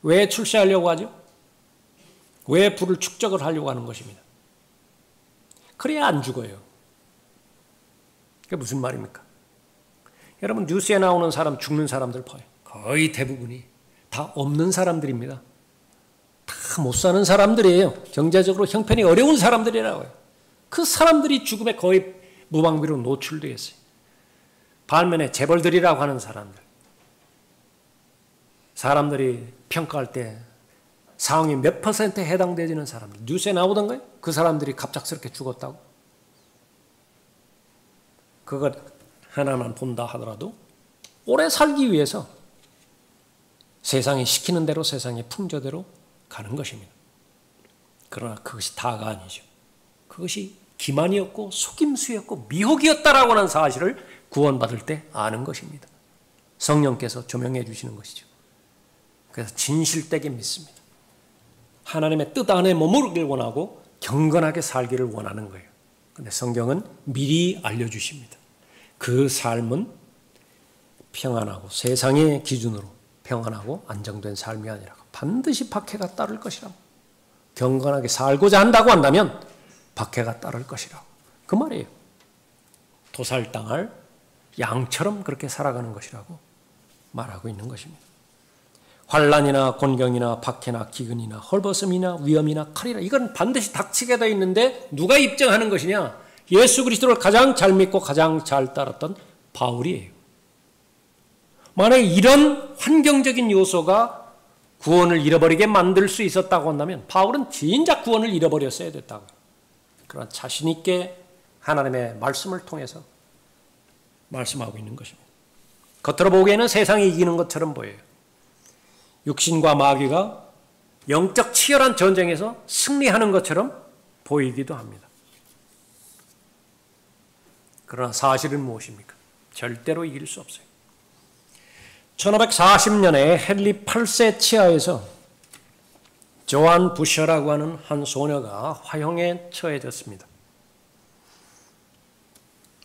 S1: 왜 출세하려고 하죠? 왜 부를 축적을 하려고 하는 것입니다. 그래야 안 죽어요. 그게 무슨 말입니까? 여러분 뉴스에 나오는 사람, 죽는 사람들 봐요. 거의 대부분이 다 없는 사람들입니다. 다 못 사는 사람들이에요. 경제적으로 형편이 어려운 사람들이라고요. 그 사람들이 죽음에 거의 무방비로 노출되어 있어요. 반면에 재벌들이라고 하는 사람들이 평가할 때 상위 몇 %에 해당되지는 사람들, 뉴스에 나오던가요? 그 사람들이 갑작스럽게 죽었다고? 그것 하나만 본다 하더라도 오래 살기 위해서 세상이 시키는 대로 세상의 풍조대로 가는 것입니다. 그러나 그것이 다가 아니죠. 그것이 기만이었고 속임수였고 미혹이었다라고 하는 사실을 구원받을 때 아는 것입니다. 성령께서 조명해 주시는 것이죠. 그래서 진실되게 믿습니다. 하나님의 뜻 안에 머무르길 원하고 경건하게 살기를 원하는 거예요. 그런데 성경은 미리 알려주십니다. 그 삶은 평안하고 세상의 기준으로 평안하고 안정된 삶이 아니라 반드시 박해가 따를 것이라고. 경건하게 살고자 한다고 한다면 박해가 따를 것이라고. 그 말이에요. 도살당할 양처럼 그렇게 살아가는 것이라고 말하고 있는 것입니다. 환난이나 곤경이나 박해나 기근이나 헐벗음이나 위험이나 칼이라, 이건 반드시 닥치게 되어 있는데 누가 입증하는 것이냐? 예수 그리스도를 가장 잘 믿고 가장 잘 따랐던 바울이에요. 만약에 이런 환경적인 요소가 구원을 잃어버리게 만들 수 있었다고 한다면 바울은 진작 구원을 잃어버렸어야 됐다고. 그러나 자신 있게 하나님의 말씀을 통해서 말씀하고 있는 것입니다. 겉으로 보기에는 세상이 이기는 것처럼 보여요. 육신과 마귀가 영적 치열한 전쟁에서 승리하는 것처럼 보이기도 합니다. 그러나 사실은 무엇입니까? 절대로 이길 수 없어요. 1540년에 헨리 8세 치하에서 조안 부셔라고 하는 한 소녀가 화형에 처해졌습니다.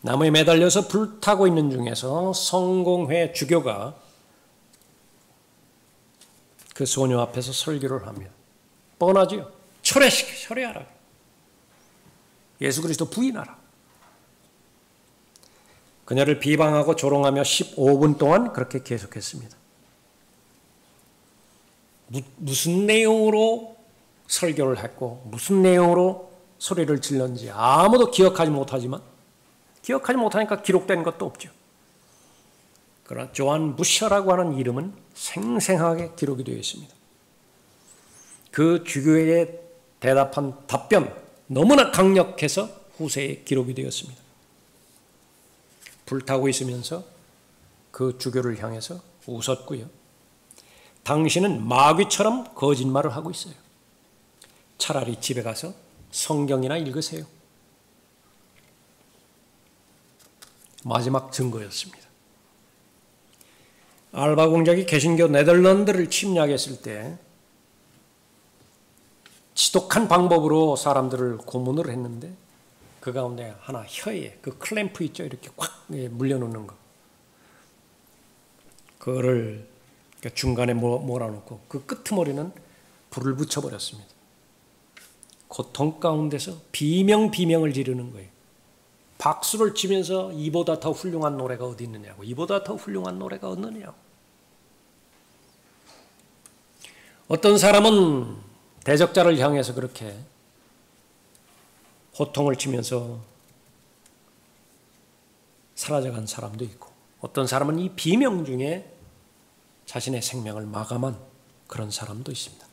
S1: 나무에 매달려서 불타고 있는 중에서 성공회 주교가 그 소녀 앞에서 설교를 합니다. 뻔하지요. 철회하라. 예수 그리스도 부인하라. 그녀를 비방하고 조롱하며 15분 동안 그렇게 계속했습니다. 무슨 내용으로 설교를 했고 무슨 내용으로 소리를 질렀는지 아무도 기억하지 못하지만, 기억하지 못하니까 기록된 것도 없죠. 그러나 조안 부셔라고 하는 이름은 생생하게 기록이 되어 있습니다. 그 주교에 대답한 답변 너무나 강력해서 후세에 기록이 되었습니다. 불타고 있으면서 그 주교를 향해서 웃었고요. 당신은 마귀처럼 거짓말을 하고 있어요. 차라리 집에 가서 성경이나 읽으세요. 마지막 증거였습니다. 알바 공작이 개신교 네덜란드를 침략했을 때 지독한 방법으로 사람들을 고문을 했는데 그 가운데 하나 혀에 그 클램프 있죠? 이렇게 꽉 물려놓는 거. 그거를 중간에 몰아놓고 그 끄트머리는 불을 붙여버렸습니다. 고통 가운데서 비명을 지르는 거예요. 박수를 치면서 이보다 더 훌륭한 노래가 어디 있느냐고. 이보다 더 훌륭한 노래가 없느냐고. 어떤 사람은 대적자를 향해서 그렇게 호통을 치면서 사라져간 사람도 있고, 어떤 사람은 이 비명 중에 자신의 생명을 마감한 그런 사람도 있습니다.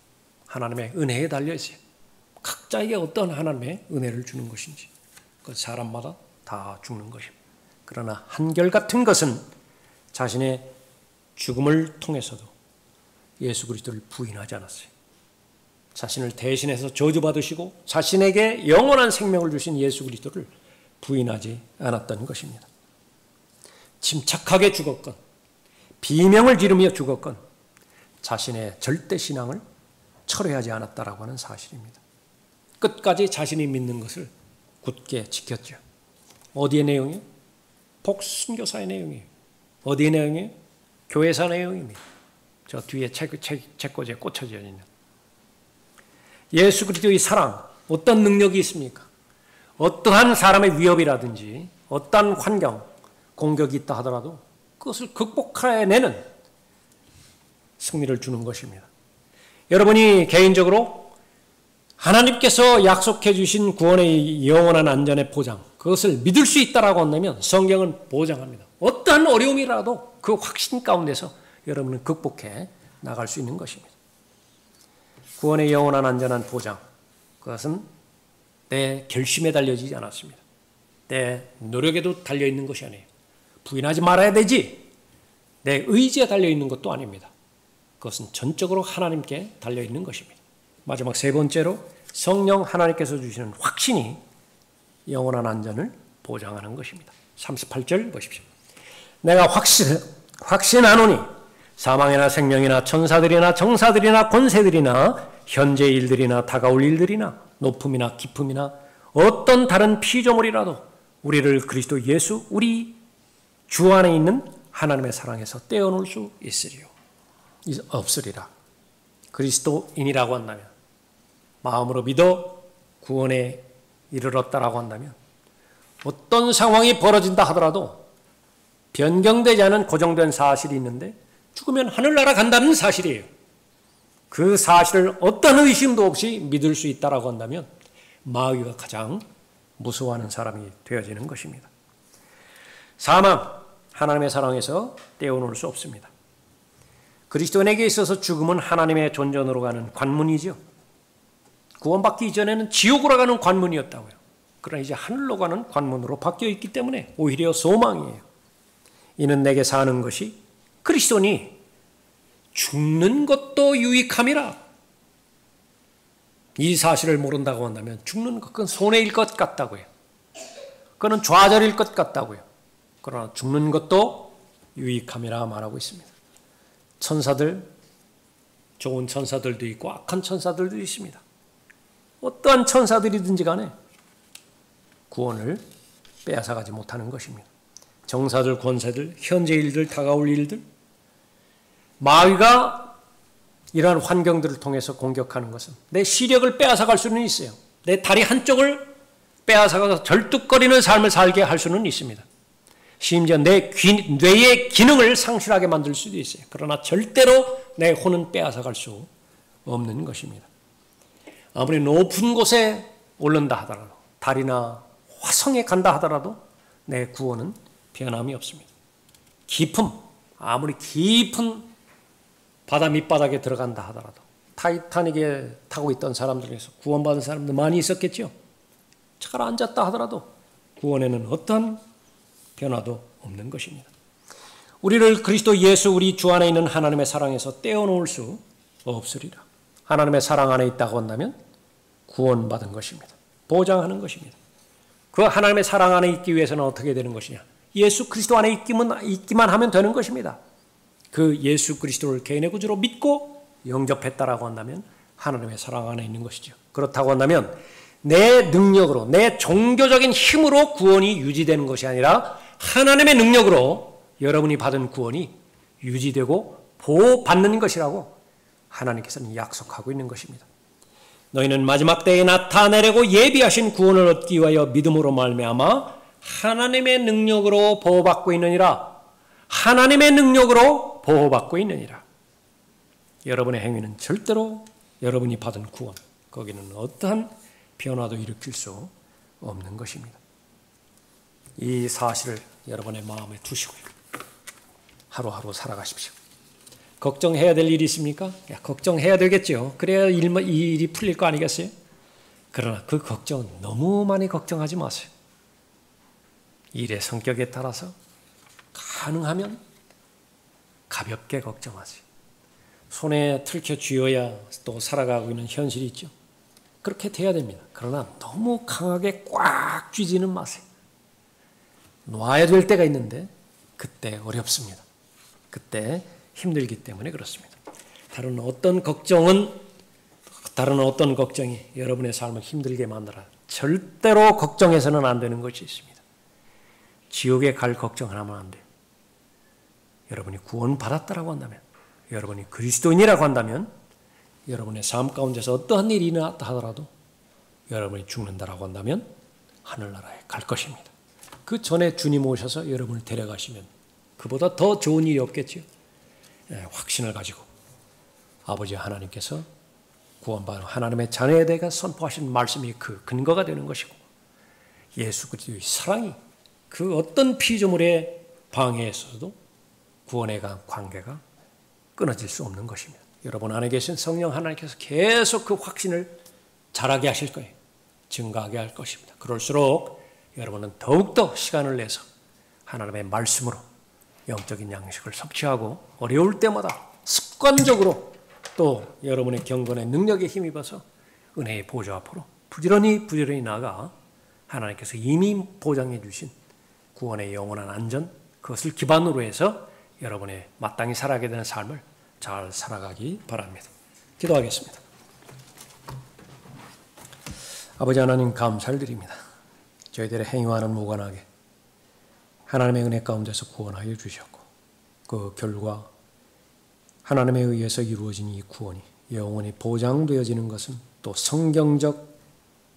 S1: 하나님의 은혜에 달려 있어요. 각자에게 어떤 하나님의 은혜를 주는 것인지 그 사람마다 다 죽는 것입니다. 그러나 한결같은 것은 자신의 죽음을 통해서도 예수 그리스도를 부인하지 않았어요. 자신을 대신해서 저주받으시고 자신에게 영원한 생명을 주신 예수 그리스도를 부인하지 않았던 것입니다. 침착하게 죽었건 비명을 지르며 죽었건 자신의 절대 신앙을 철회하지 않았다라고 하는 사실입니다. 끝까지 자신이 믿는 것을 굳게 지켰죠. 어디의 내용이에요? 복순교사의 내용이에요. 어디의 내용이에요? 교회사 내용입니다. 저 뒤에 책꽂이에 꽂혀져 있는 예수 그리스도의 사랑, 어떤 능력이 있습니까? 어떠한 사람의 위협이라든지 어떠한 환경, 공격이 있다 하더라도 그것을 극복해내는 승리를 주는 것입니다. 여러분이 개인적으로 하나님께서 약속해 주신 구원의 영원한 안전의 보장, 그것을 믿을 수 있다라고 한다면 성경은 보장합니다. 어떠한 어려움이라도 그 확신 가운데서 여러분은 극복해 나갈 수 있는 것입니다. 구원의 영원한 안전한 보장, 그것은 내 결심에 달려지지 않았습니다. 내 노력에도 달려있는 것이 아니에요. 부인하지 말아야 되지, 내 의지에 달려있는 것도 아닙니다. 그것은 전적으로 하나님께 달려있는 것입니다. 마지막 세 번째로 성령 하나님께서 주시는 확신이 영원한 안전을 보장하는 것입니다. 38절 보십시오. 내가 확신하노니 사망이나 생명이나 천사들이나 정사들이나 권세들이나 현재 일들이나 다가올 일들이나 높음이나 깊음이나 어떤 다른 피조물이라도 우리를 그리스도 예수 우리 주 안에 있는 하나님의 사랑에서 떼어놓을 수 없으리라. 그리스도인이라고 한다면, 마음으로 믿어 구원에 이르렀다라고 한다면 어떤 상황이 벌어진다 하더라도 변경되지 않은 고정된 사실이 있는데 죽으면 하늘나라 간다는 사실이에요. 그 사실을 어떤 의심도 없이 믿을 수 있다라고 한다면 마귀가 가장 무서워하는 사람이 되어지는 것입니다. 사망, 하나님의 사랑에서 떼어놓을 수 없습니다. 그리스도인에게 있어서 죽음은 하나님의 존전으로 가는 관문이죠. 구원받기 이전에는 지옥으로 가는 관문이었다고요. 그러나 이제 하늘로 가는 관문으로 바뀌어 있기 때문에 오히려 소망이에요. 이는 내게 사는 것이 그리스도니 죽는 것도 유익함이라. 이 사실을 모른다고 한다면 죽는 것, 그건 손해일 것 같다고요. 그건 좌절일 것 같다고요. 그러나 죽는 것도 유익함이라 말하고 있습니다. 천사들, 좋은 천사들도 있고 악한 천사들도 있습니다. 어떠한 천사들이든지 간에 구원을 빼앗아가지 못하는 것입니다. 정사들, 권세들, 현재 일들, 다가올 일들, 마귀가 이러한 환경들을 통해서 공격하는 것은 내 시력을 빼앗아갈 수는 있어요. 내 다리 한쪽을 빼앗아가서 절뚝거리는 삶을 살게 할 수는 있습니다. 심지어 내 뇌의 기능을 상실하게 만들 수도 있어요. 그러나 절대로 내 혼은 빼앗아갈 수 없는 것입니다. 아무리 높은 곳에 오른다 하더라도, 달이나 화성에 간다 하더라도 내 구원은 변함이 없습니다. 아무리 깊은 바다 밑바닥에 들어간다 하더라도, 타이타닉에 타고 있던 사람들 중에서 구원받은 사람들 많이 있었겠죠. 잘 앉았다 하더라도 구원에는 어떤 변화도 없는 것입니다. 우리를 그리스도 예수 우리 주 안에 있는 하나님의 사랑에서 떼어놓을 수 없으리라. 하나님의 사랑 안에 있다고 한다면 구원받은 것입니다. 보장하는 것입니다. 그 하나님의 사랑 안에 있기 위해서는 어떻게 되는 것이냐? 예수 그리스도 안에 있기만 하면 되는 것입니다. 그 예수 그리스도를 개인의 구주로 믿고 영접했다라고 한다면 하나님의 사랑 안에 있는 것이죠. 그렇다고 한다면 내 능력으로, 내 종교적인 힘으로 구원이 유지되는 것이 아니라 하나님의 능력으로 여러분이 받은 구원이 유지되고 보호받는 것이라고 하나님께서는 약속하고 있는 것입니다. 너희는 마지막 때에 나타내려고 예비하신 구원을 얻기 위하여 믿음으로 말미암아 하나님의 능력으로 보호받고 있느니라. 하나님의 능력으로 보호받고 있느니라. 여러분의 행위는 절대로 여러분이 받은 구원, 거기는 어떠한 변화도 일으킬 수 없는 것입니다. 이 사실을 여러분의 마음에 두시고요. 하루하루 살아가십시오. 걱정해야 될 일이 있습니까? 걱정해야 되겠죠. 그래야 이 일이 풀릴 거 아니겠어요? 그러나 그 걱정은 너무 많이 걱정하지 마세요. 일의 성격에 따라서 가능하면 가볍게 걱정하세요. 손에 들켜 쥐어야 또 살아가고 있는 현실이 있죠. 그렇게 돼야 됩니다. 그러나 너무 강하게 꽉 쥐지는 마세요. 놔야 될 때가 있는데 그때 어렵습니다. 그때 힘들기 때문에 그렇습니다. 다른 어떤 걱정이 여러분의 삶을 힘들게 만들어요. 절대로 걱정해서는 안 되는 것이 있습니다. 지옥에 갈 걱정을 하면 안 돼요. 여러분이 구원받았다라고 한다면, 여러분이 그리스도인이라고 한다면, 여러분의 삶 가운데서 어떠한 일이 일어났다 하더라도 여러분이 죽는다라고 한다면 하늘나라에 갈 것입니다. 그 전에 주님 오셔서 여러분을 데려가시면 그보다 더 좋은 일이 없겠죠. 확신을 가지고 아버지 하나님께서 구원받은 하나님의 자녀에 대해 선포하신 말씀이 그 근거가 되는 것이고, 예수 그리스도의 사랑이 그 어떤 피조물의 방해에서도 구원의 관계가 끊어질 수 없는 것입니다. 여러분 안에 계신 성령 하나님께서 계속 그 확신을 자라게 하실 거예요. 증가하게 할 것입니다. 그럴수록 여러분은 더욱더 시간을 내서 하나님의 말씀으로 영적인 양식을 섭취하고 어려울 때마다 습관적으로 또 여러분의 경건의 능력에 힘입어서 은혜의 보좌 앞으로 부지런히 나아가 하나님께서 이미 보장해 주신 구원의 영원한 안전, 그것을 기반으로 해서 여러분의 마땅히 살아가게 되는 삶을 잘 살아가기 바랍니다. 기도하겠습니다. 아버지 하나님 감사를 드립니다. 저희들의 행위와는 무관하게 하나님의 은혜 가운데서 구원하여 주셨고, 그 결과 하나님에 의해서 이루어진 이 구원이 영원히 보장되어지는 것은 또 성경적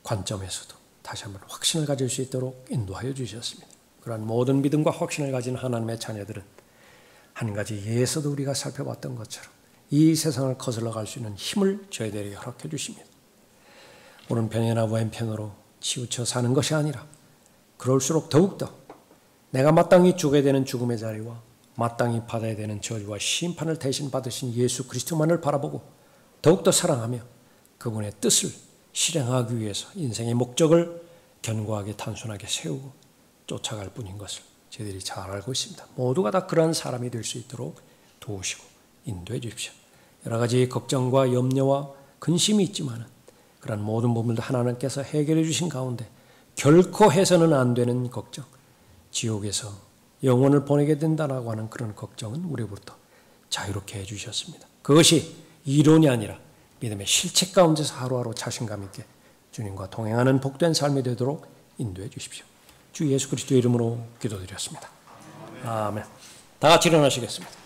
S1: 관점에서도 다시 한번 확신을 가질 수 있도록 인도하여 주셨습니다. 그러한 모든 믿음과 확신을 가진 하나님의 자녀들은 한 가지 예에서도 우리가 살펴봤던 것처럼 이 세상을 거슬러 갈 수 있는 힘을 저희들에게 허락해 주십니다. 오른편이나 왼편으로 치우쳐 사는 것이 아니라 그럴수록 더욱더 내가 마땅히 죽어야 되는 죽음의 자리와 마땅히 받아야 되는 저주와 심판을 대신 받으신 예수 그리스도만을 바라보고 더욱더 사랑하며 그분의 뜻을 실행하기 위해서 인생의 목적을 견고하게 단순하게 세우고 쫓아갈 뿐인 것을 저희들이 잘 알고 있습니다. 모두가 다 그러한 사람이 될 수 있도록 도우시고 인도해 주십시오. 여러 가지 걱정과 염려와 근심이 있지만 그런 모든 부분도 하나님께서 해결해 주신 가운데 결코 해서는 안 되는 걱정, 지옥에서 영혼을 보내게 된다라고 하는 그런 걱정은 우리부터 자유롭게 해주셨습니다. 그것이 이론이 아니라 믿음의 실체 가운데서 하루하루 자신감 있게 주님과 동행하는 복된 삶이 되도록 인도해 주십시오. 주 예수 그리스도의 이름으로 기도드렸습니다. 아멘. 다 같이 일어나시겠습니다.